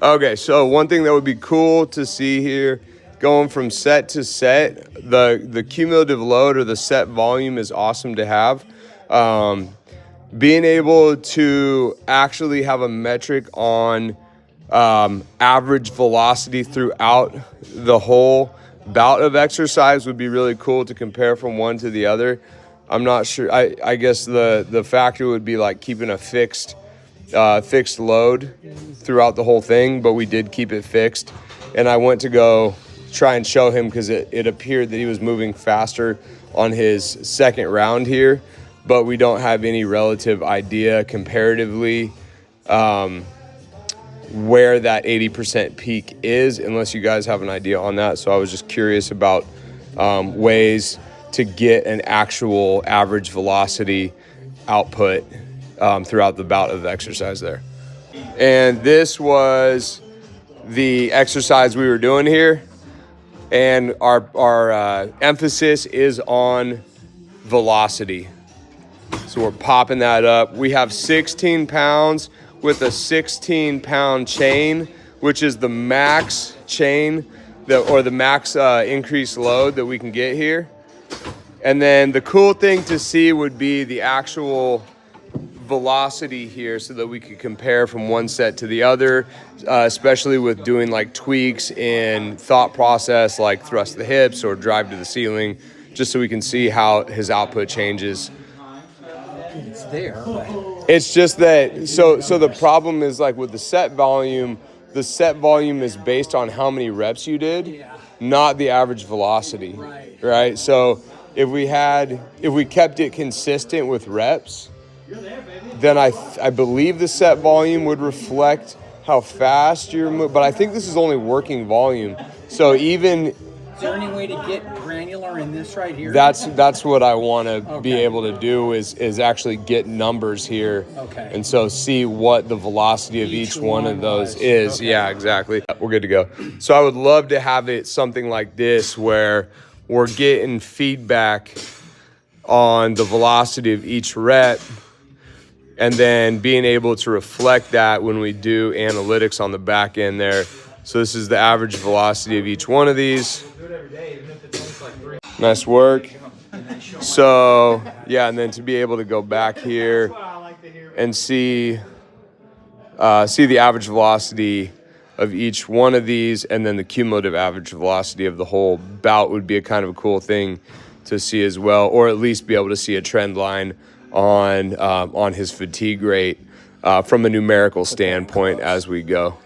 Okay, so one thing that would be cool to see here, going from set to set, the cumulative load or the set volume is awesome to have. Being able to actually have a metric on average velocity throughout the whole bout of exercise would be really cool to compare from one to the other. I'm not sure. I guess the factor would be like keeping a fixed load throughout the whole thing, but we did keep it fixed. And I went to go try and show him because it appeared that he was moving faster on his second round here, but we don't have any relative idea comparatively where that 80% peak is, unless you guys have an idea on that. So I was just curious about ways to get an actual average velocity output throughout the bout of exercise there. And this was the exercise we were doing here. And our emphasis is on velocity. So we're popping that up. We have 16 pounds with a 16-pound chain, which is the max chain or the max increased load that we can get here. And then the cool thing to see would be the actual velocity here so that we could compare from one set to the other, especially with doing like tweaks in thought process like thrust the hips or drive to the ceiling, just so we can see how his output changes. It's there, but it's just that so the problem is like with the set volume is based on how many reps you did, not the average velocity, right? So if we kept it consistent with reps, then I believe the set volume would reflect how fast you're moving. But I think this is only working volume. So even is there any way to get granular in this right here? That's what I want to be able to do is actually get numbers here. Okay. And so see what the velocity of each one of those is. Okay. Yeah, exactly. We're good to go. So I would love to have it something like this where we're getting feedback on the velocity of each rep, and then being able to reflect that when we do analytics on the back end there. So this is the average velocity of each one of these. Nice work. So yeah, and then to be able to go back here and see the average velocity of each one of these, and then the cumulative average velocity of the whole bout would be a kind of a cool thing to see as well, or at least be able to see a trend line on his fatigue rate from a numerical standpoint as we go.